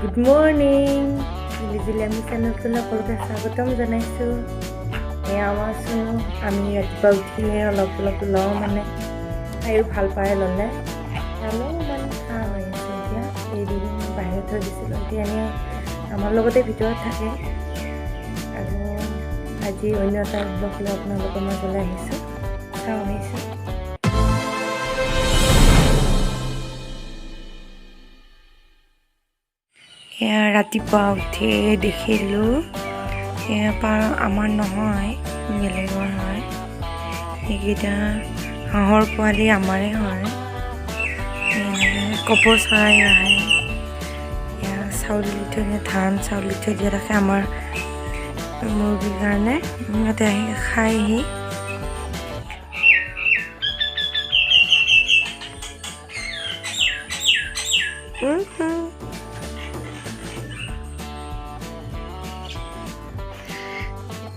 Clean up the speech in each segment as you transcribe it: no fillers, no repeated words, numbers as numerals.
Good morning মিলিজুলি আমি চেনেলটোলৈ সকলোকে স্বাগতম জনাইছোঁ। এয়া আমাৰ চুনু আমি ৰাতিপুৱা উঠিয়ে অলপ লওঁ মানে তাইও ভাল পায় ল'লে অলপমান কাম আহিছে। এতিয়া এই দুদিন বাহিৰত থৈ দিছিলোঁ, এতিয়া এনেই আমাৰ লগতে ভিতৰত থাকে আৰু আজি অন্য এটা ব্লগ লৈ আপোনালোকৰ মাজলৈ আহিছোঁ। চাওঁ আহিছোঁ। এয়া ৰাতিপুৱা উঠি দেখিলোঁ এয়া আমাৰ নহয়, বেলেগৰ হয়। এইকেইটা হাঁহৰ পোৱালি আমাৰে হয়। কপৌ চৰাই আহে, এয়া চাউল দি থৈ দিয়ে, ধান চাউল দি থৈ দিয়া থাকে আমাৰ মুৰ্গীৰ কাৰণে। সিহঁতে আহি খাইহি।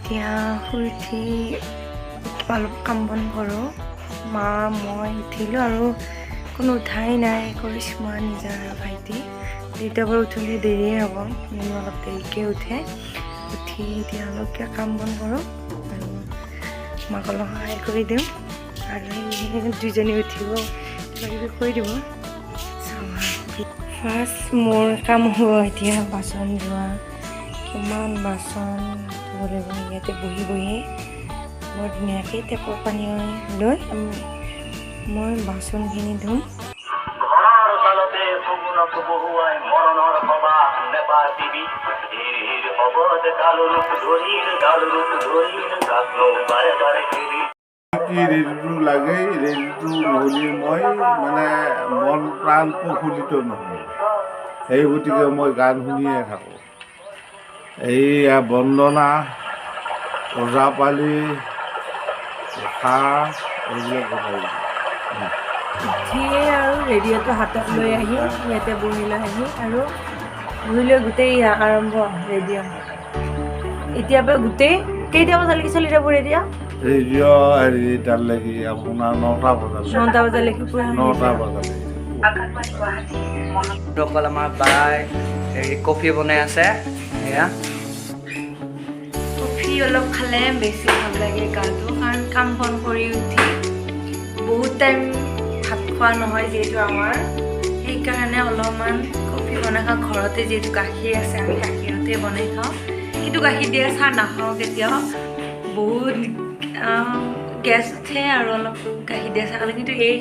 এতিয়া শুই উঠি অলপ কাম বন কৰোঁ। মা মই উঠিলোঁ আৰু কোনো উঠাই নাই, কৰিশ্মা নিজৰ আৰু ভাইটি দুইটা বাৰু উঠোঁতে দেৰিয়ে হ'ব, অলপ দেৰিকৈ উঠে। উঠি এতিয়া অলপ কিবা কাম বন কৰোঁ আৰু মাক অলপ সহায় কৰি দিওঁ আৰু দুইজনী উঠিব কিবা কিবি কৰি দিব। ফাৰ্ষ্ট মোৰ কাম হ'ব এতিয়া বাচন ধোৱা। কিমান বাচন ধুব লাগিব, ইয়াতে বহি বৰ ধুনীয়াকৈ টেপৰ পানী লৈ মই বাচনখিনি ধুম। ৰেডিঅ'টো লাগে, ৰেডিঅ'টো নহ'লে মই মানে মন প্ৰাণ প্ৰফুল্লিত নহয়। সেই গতিকে মই গান শুনিয়ে থাকোঁ। এইয়া বন্দনা, ওজাপালি, উষা এইবিলাক বনাই উঠিয়ে আৰু ৰেডিঅ'টো হাতত লৈ আহি ইয়াতে বহি লৈ আহি আৰু বহি লৈ গোটেই আৰম্ভ ৰেডিঅ'। এতিয়াৰ পৰা গোটেই কেইটা বজালৈকে চলি যাব ৰেডিঅ'? তালৈকে আপোনাৰ 9টা বজালৈকে। 9টা বজালৈকে অকল আমাৰ বাই কফি বনাই আছে। এয়া কফি অলপ খালে বেছি ভাল লাগে গাটো, কাৰণ কাম বন কৰি উঠি বহুত টাইম ভাত খোৱা নহয় যিহেতু আমাৰ, সেইকাৰণে অলপমান কফি বনাই খাওঁ। ঘৰতে যিহেতু গাখীৰ আছে, আমি গাখীৰতে বনাই খাওঁ, কিন্তু গাখীৰ দিয়া চাহ নাখাওঁ কেতিয়াও, বহুত গেছ উঠে আৰু অলপ গাখীৰ দিয়া চাহ খালে। কিন্তু এই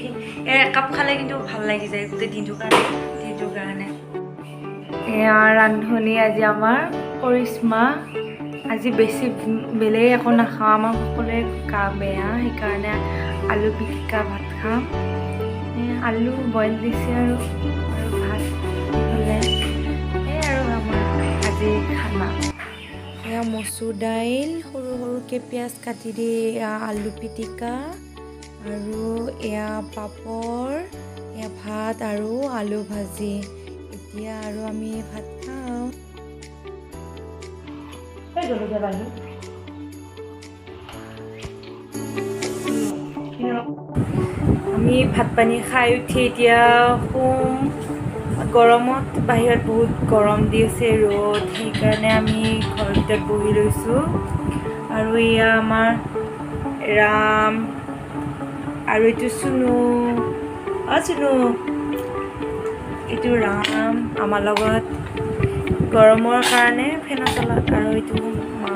একাপ খালে কিন্তু ভাল লাগি যায় গোটেই দিনটোৰ কাৰণে। এয়া ৰান্ধনি আজি আমাৰ কৰিশ্মা। আজি বেছি বেলেগ একো নাখাওঁ, আমাৰ সকলোৱে গা বেয়া, সেইকাৰণে আলু পিটিকা ভাত খাম। আলু বইল দিছে আৰু ভাত হ'লে এই আৰু আমাৰ আজি খানা। এয়া মচুৰ দাইল, সৰু সৰুকৈ পিঁয়াজ কাটি দি আলু পিটিকা আৰু এয়া পাপৰ, এয়া ভাত আৰু আলু ভাজি। এতিয়া আৰু আমি ভাত খাওঁ। আমি ভাত পানী খাই উঠি এতিয়া শুম। গৰমত বাহিৰত বহুত গৰম দি আছে, ৰ'দ, সেইকাৰণে আমি ঘৰৰ ভিতৰত বহি লৈছোঁ। আৰু এয়া আমাৰ ৰাম আৰু এইটো চুনু, চুনু, এইটো ৰাম আমাৰ লগত গৰমৰ কাৰণে ফেনৰ তলত, আৰু এইটো মা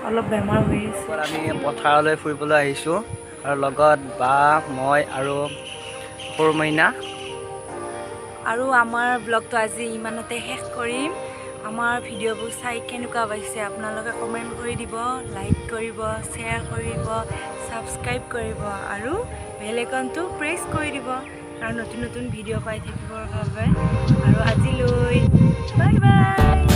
অলপ বেমাৰ হৈ আছে। আমি পথাৰলৈ ফুৰিবলৈ আহিছোঁ আৰু লগত বা মই আৰু সৰু মইনা। আৰু আমাৰ ব্লগটো আজি ইমানতে শেষ কৰিম। আমাৰ ভিডিঅ'বোৰ চাই কেনেকুৱা পাইছে আপোনালোকে কমেণ্ট কৰি দিব, লাইক কৰিব, শ্বেয়াৰ কৰিব, ছাবস্ক্ৰাইব কৰিব আৰু বেল আইকনটো প্ৰেছ কৰি দিব, আৰু নতুন নতুন ভিডিঅ' পাই থাকিবৰ বাবে। আৰু আজিলৈ বাই বাই।